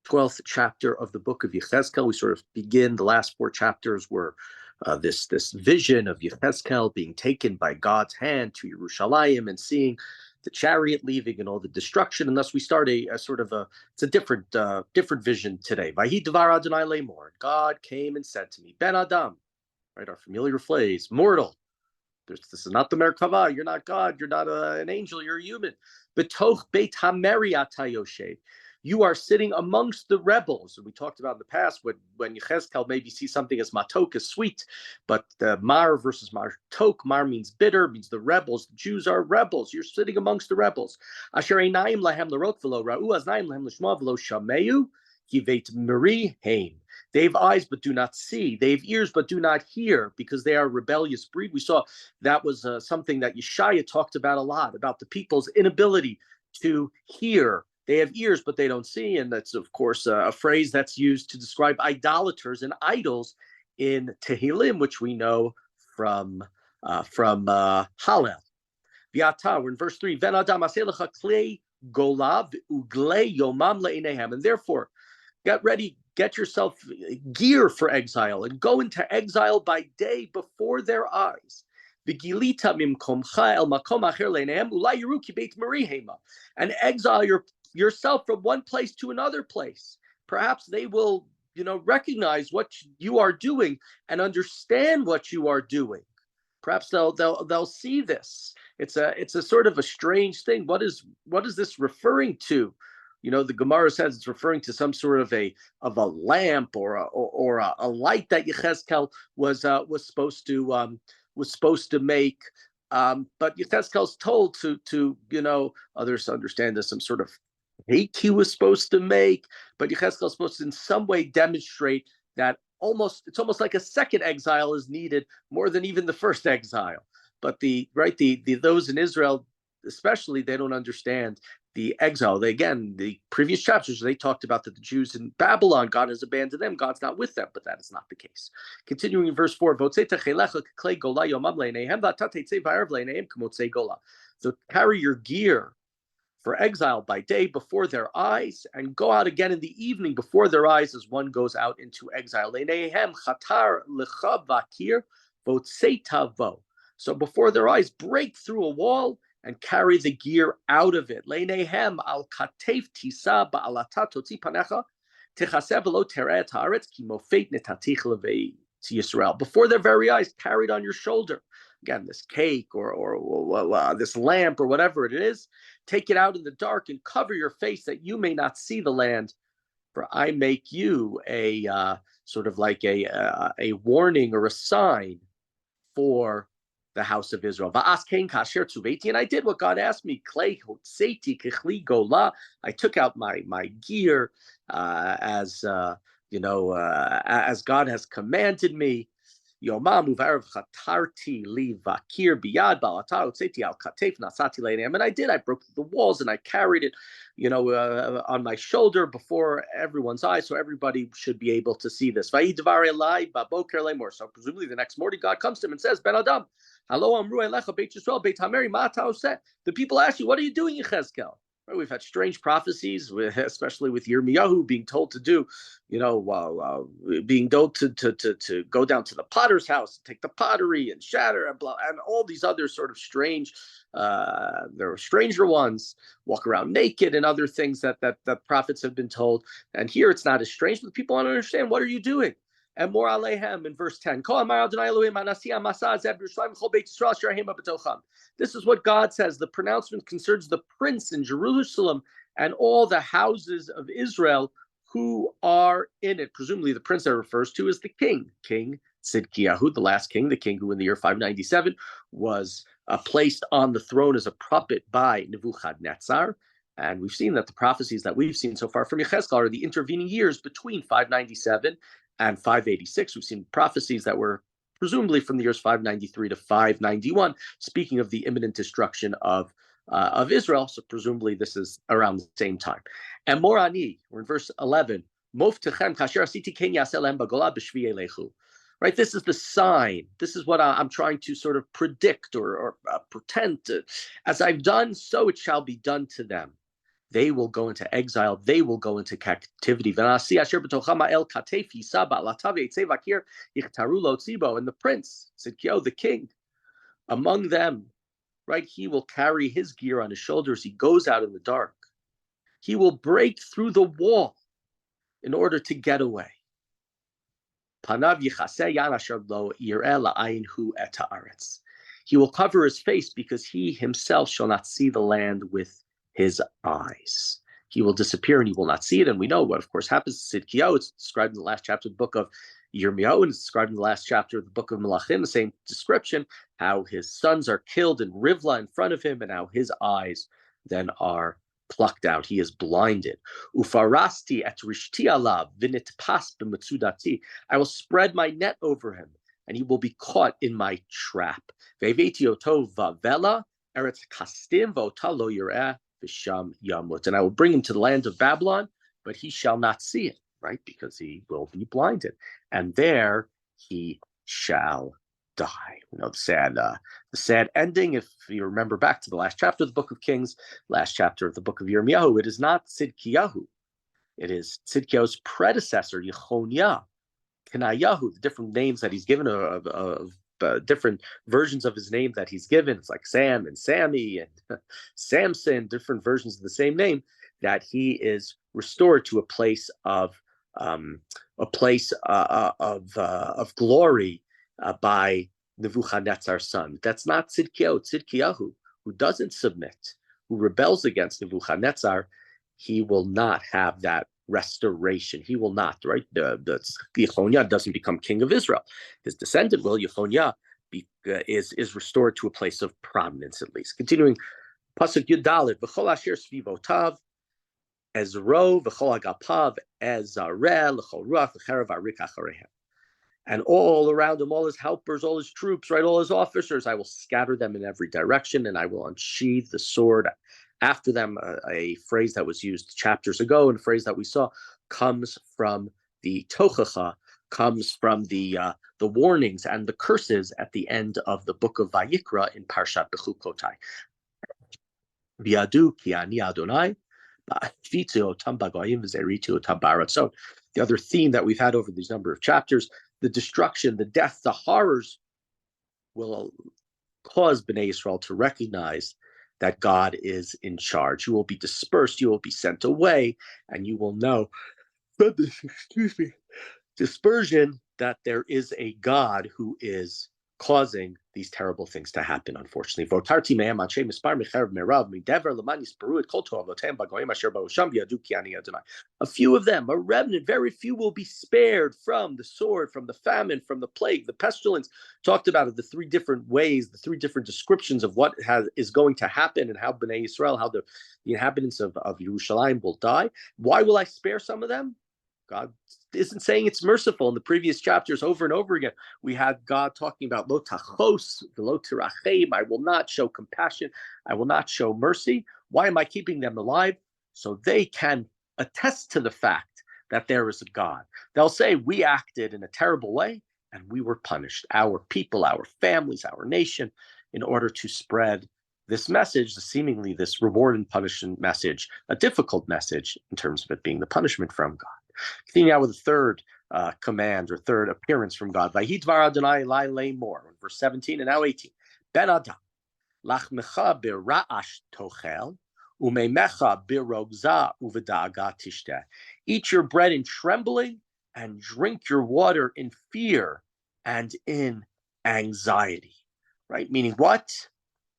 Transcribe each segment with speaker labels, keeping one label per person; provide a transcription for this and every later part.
Speaker 1: 12th chapter of the book of Yechezkel. We sort of begin, the last 4 chapters were this vision of Yechezkel being taken by God's hand to Yerushalayim and seeing the chariot leaving and all the destruction. And thus we start it's a different vision today. Vahi Dvar Adonai Lemor. God came and said to me, Ben Adam, right, our familiar phrase, mortal. This is not the Merkava. You're not God. You're not an angel. You're a human. Betoch Beit HaMeri Ata Yoshev. You are sitting amongst the rebels. And we talked about in the past when Yechezkel maybe sees something as matok, as sweet, but mar versus matok. Mar means bitter, means the rebels. The Jews are rebels. You're sitting amongst the rebels. Asher einayim lahem l'rot v'lo ra'u, aznayim lahem l'shma v'lo shameu, kiveit meri heim. They have eyes but do not see. They have ears but do not hear, because they are a rebellious breed. We saw that was something that Yeshaya talked about a lot, about the people's inability to hear. They have ears, but they don't see. And that's, of course, a phrase that's used to describe idolaters and idols in Tehillim, which we know from Hallel. V'ata, we're in verse 3. Ven adam aseh lecha klei gola v'uglei yomam le'ineihem. And therefore, get ready, get yourself gear for exile, and go into exile by day before their eyes. And exile yourself from one place to another place. Perhaps they will, recognize what you are doing and understand what you are doing. Perhaps they'll see this. It's a sort of a strange thing. What is this referring to? The Gemara says it's referring to some sort of a lamp or a light that Yechezkel was supposed to make. But Yechezkel's told to others understand this, some sort of cake he was supposed to make, but Yechezkel is supposed to in some way demonstrate that it's almost like a second exile is needed more than even the first exile. But those in Israel especially, they don't understand the exile. The previous chapters, they talked about that the Jews in Babylon, God has abandoned them, God's not with them, but that is not the case. Continuing in verse 4, so carry your gear for exile by day before their eyes, and go out again in the evening before their eyes as one goes out into exile. So before their eyes, break through a wall and carry the gear out of it. Before their very eyes, carried on your shoulder. Again, this cake or this lamp or whatever it is, take it out in the dark and cover your face that you may not see the land. For I make you a sort of like a warning or a sign for the house of Israel. And I did what God asked me. I took out my gear as God has commanded me. And I did. I broke the walls and I carried it, on my shoulder before everyone's eyes, so everybody should be able to see this. So presumably the next morning, God comes to him and says, Ben Adam, the people ask you, what are you doing, Yechezkel? Right, we've had strange prophecies, especially with Yirmiyahu being told to do, being told to go down to the potter's house, take the pottery and shatter and all these other sort of strange, there are stranger ones, walk around naked and other things that prophets have been told. And here it's not as strange, but people want to understand, what are you doing? And more alehem in verse 10. This is what God says. The pronouncement concerns the prince in Jerusalem and all the houses of Israel who are in it. Presumably the prince that refers to is the king, King Tzidkiyahu, the last king, the king who in the year 597 was placed on the throne as a puppet by Nebuchadnezzar. And we've seen that the prophecies that we've seen so far from Yechezkel are the intervening years between 597 and 586. We've seen prophecies that were presumably from the years 593 to 591, speaking of the imminent destruction of Israel. So presumably this is around the same time. And Morani, we're in verse 11. Right, this is the sign. This is what I'm trying to sort of predict or pretend to. As I've done, so it shall be done to them. They will go into exile. They will go into captivity. And the prince, Tzidkiyahu, the king, among them, right, he will carry his gear on his shoulders. He goes out in the dark. He will break through the wall in order to get away. He will cover his face because he himself shall not see the land with his eyes. He will disappear and he will not see it. And we know what, of course, happens to Tzidkiyahu. It's described in the last chapter of the book of Yirmiyahu, and it's described in the last chapter of the book of Melachim, the same description, how his sons are killed in Rivla in front of him, and how his eyes then are plucked out. He is blinded. Ufarasti et rishti alav v'nitpas b'metzudati. I will spread my net over him, and he will be caught in my trap. Ve'eveti oto vavela eretz kastim v'ota lo yireh v'sham yamut. And I will bring him to the land of Babylon, but he shall not see it, right? Because he will be blinded. And there he shall die. You know, the sad ending, if you remember back to the last chapter of the book of Kings, last chapter of the book of Yirmiyahu, it is not Tzidkiyahu. It is Tzidkiyahu's predecessor, Yechoniah, Kenayahu, the different names that he's given of different versions of his name that he's given. It's like Sam and Sammy and Samson, different versions of the same name, that he is restored to a place of glory by Nebuchadnezzar's son. That's not Tzidkiyahu. Tzidkiyahu, who doesn't submit, who rebels against Nebuchadnezzar, he will not have that restoration. He will not, right? The Yechoniah doesn't become king of Israel. His descendant will, Yechoniah, is restored to a place of prominence, at least. Continuing, Pasuk Yud Dalet, V'chol asher svivotav, Ezro, V'chol agapav, Ezareh, L'chol ruach, L'cherev arik acharehem. And all around him, all his helpers, all his troops, right, all his officers, I will scatter them in every direction, and I will unsheathe the sword after them. A phrase that was used chapters ago, and a phrase that we saw, comes from the Tochacha, comes from the warnings and the curses at the end of the book of Vayikra in Parshat Bechukotai. V'yadu ki ani Adonai, ba'afitzi otam b'goyim v'zeriti otam ba'aratzot. The other theme that we've had over these number of chapters, the destruction, the death, the horrors will cause Bnei Yisrael to recognize that God is in charge. You will be dispersed, you will be sent away, and you will know from this, dispersion, that there is a God who is causing these terrible things to happen, unfortunately. A few of them, a remnant, very few will be spared from the sword, from the famine, from the plague, the pestilence. Talked about it, the three different ways, the three different descriptions of what is going to happen, and how Bnei Yisrael, how the inhabitants of Yerushalayim will die. Why will I spare some of them? God isn't saying it's merciful. In the previous chapters, over and over again, we had God talking about lo tachos, lo tirachem. I will not show compassion. I will not show mercy. Why am I keeping them alive? So they can attest to the fact that there is a God. They'll say, we acted in a terrible way and we were punished. Our people, our families, our nation, in order to spread this message, seemingly this reward and punishment message, a difficult message in terms of it being the punishment from God. Continuing now with the third command or third appearance from God. Vayidvar Adonai Elai Lemor, verse 17 and now 18. Ben Adam, lachmecha bira'ash tochel, umeimecha birogza uveda'aga tishteh. Eat your bread in trembling and drink your water in fear and in anxiety. Right? Meaning what?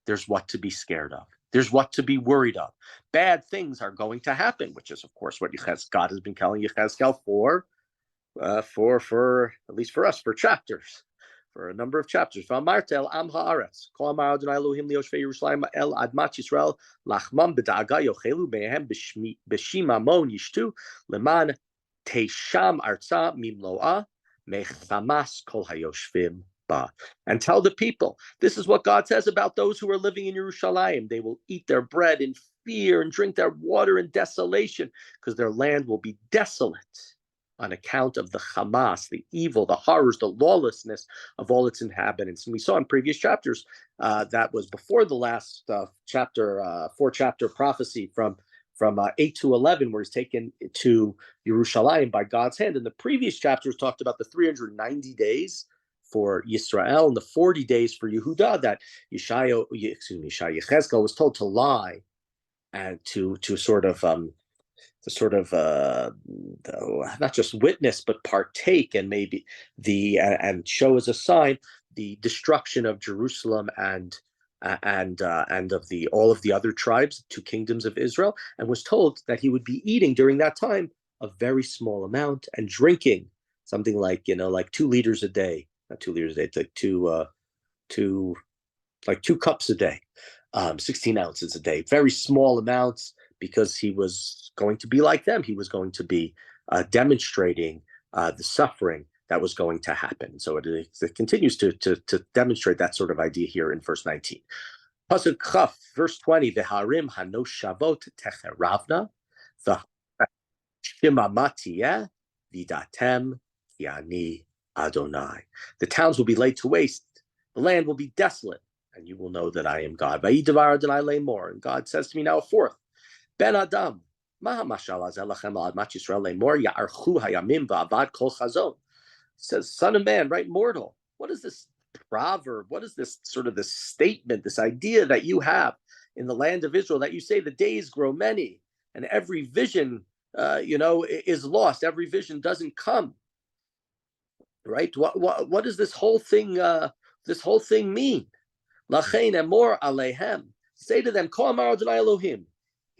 Speaker 1: There's what to be scared of. There's what to be worried of. Bad things are going to happen, which is, of course, what God has been telling Yechezkel for at least for us, for chapters, for a number of chapters. V'amartel am haaretz, kol amar Adonai Elohim liyoshvei Yerushalayim el admat Yisrael lachmam b'da'aga yochelu mehem b'shimamon yishtu leman teisham arza mimloa mechamas kol hayoshvim. And tell the people, this is what God says about those who are living in Yerushalayim. They will eat their bread in fear and drink their water in desolation, because their land will be desolate on account of the Hamas, the evil, the horrors, the lawlessness of all its inhabitants. And we saw in previous chapters, that was before the last chapter, 4-chapter prophecy from 8 to 11, where he's taken to Yerushalayim by God's hand. And the previous chapters talked about the 390 days for Yisrael and the 40 days for Yehuda, that Yechezkel was told to lie and to sort of not just witness but partake, and maybe and show as a sign the destruction of Jerusalem and of all of the other tribes, 2 kingdoms of Israel, and was told that he would be eating during that time a very small amount and drinking something like 2 liters a day, not 2 liters a day, like 2 cups a day, 16 ounces a day, very small amounts, because he was going to be like them. He was going to be demonstrating the suffering that was going to happen. So it continues to demonstrate that sort of idea here in verse 19. Pasuk Chaf, verse 20, V'harim hanoshavot techeravna, v'shimamatieh vidatem ki ani Adonai. The towns will be laid to waste, the land will be desolate, and you will know that I am God. Vayidavar Adonai lemor, and God says to me now a fourth, Ben Adam, maha mashal hazeh lachem al admat Yisrael lemor ya'archu hayamim va'avad kol chazon. Says, son of man, right, mortal, what is this proverb? What is this sort of this statement, this idea that you have in the land of Israel, that you say the days grow many and every vision, is lost. Every vision doesn't come, right? What does this whole thing mean? Lachein emor alehem. Say to them, Ko amar Adonai Elohim,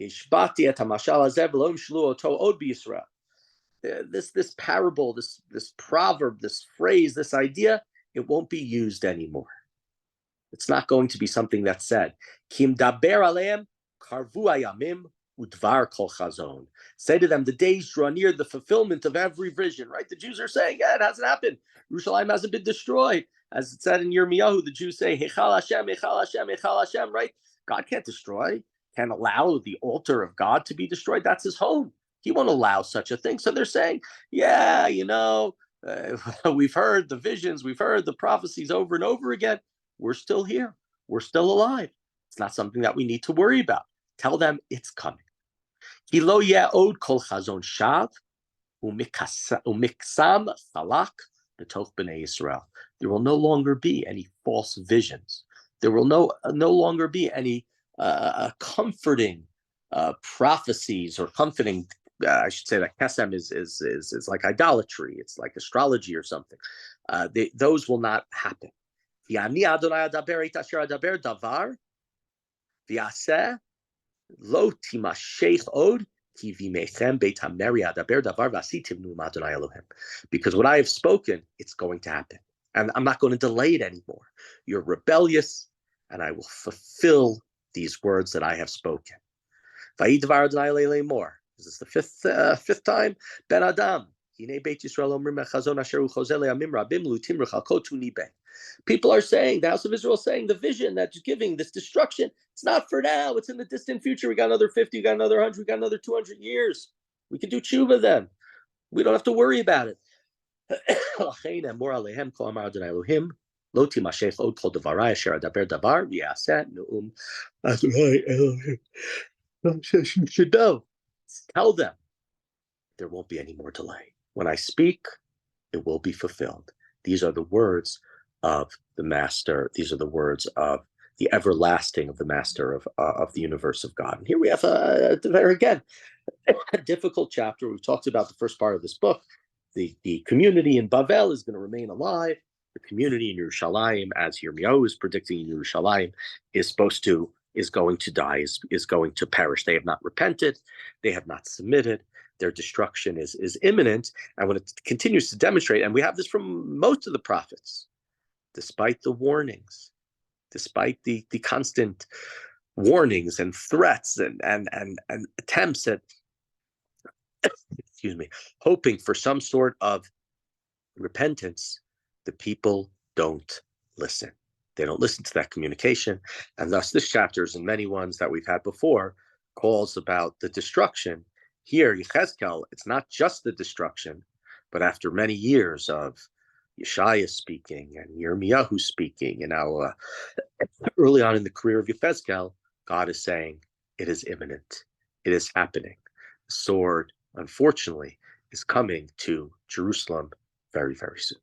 Speaker 1: hishbati et hamashal hazeh v'lo yimshlu oto od b'Yisrael. This parable, this proverb, this phrase, this idea, it won't be used anymore. It's not going to be something that's said. Kim daber aleim karvu ayamim udvar kol chazon. Say to them, the days draw near, the fulfillment of every vision. Right? The Jews are saying, yeah, it hasn't happened. Yerushalayim hasn't been destroyed. As it said in Yirmiyahu, the Jews say, Heichal Hashem, Heichal Hashem, Heichal Hashem. Right? God can't destroy, can't allow the altar of God to be destroyed. That's his home. He won't allow such a thing. So they're saying, yeah, we've heard the visions, we've heard the prophecies over and over again. We're still here. We're still alive. It's not something that we need to worry about. Tell them it's coming. Kilo od kol chazon shav umiksam falak b'toch b'nei Yisrael. There will no longer be any false visions. There will no longer be any comforting prophecies or comforting. I should say that kesem is like idolatry. It's like astrology or something. Those will not happen. V'ani Adonai adaber et asher adaber davar v'yaseh lo timashech od ki v'mechem beit hameri adaber davar v'asitivnu Adonai Elohim. Because what I have spoken, it's going to happen, and I'm not going to delay it anymore. You're rebellious, and I will fulfill these words that I have spoken. Vayidvar Adonai lemor. Is this the fifth time? Ben Adam. People are saying, the house of Israel is saying, the vision that's giving this destruction, it's not for now, it's in the distant future. We got another 50, we got another 100, we got another 200 years. We can do tshuva then. We don't have to worry about it. Lo timashech od kol devarai asher adaber davar v'yaseh ne'um Adonai Elohim. You should know. Tell them there won't be any more delay. When I speak, it will be fulfilled. These are the words of the Master. These are the words of the everlasting of the Master of the universe of God. And here we have again a difficult chapter. We've talked about the first part of this book. The community in Bavel is going to remain alive. The community in Yerushalayim, as Yirmiyahu is predicting in Yerushalayim, is going to die, is going to perish. They have not repented. They have not submitted. Their destruction is imminent. And when it continues to demonstrate, and we have this from most of the prophets, despite the warnings, despite the constant warnings and threats and attempts at, hoping for some sort of repentance, the people don't listen. They don't listen to that communication. And thus this chapter, and many ones that we've had before, calls about the destruction. Here, Yechezkel, it's not just the destruction, but after many years of Yeshaya speaking and Yirmiyahu speaking, and now early on in the career of Yechezkel, God is saying, it is imminent. It is happening. The sword, unfortunately, is coming to Jerusalem very, very soon.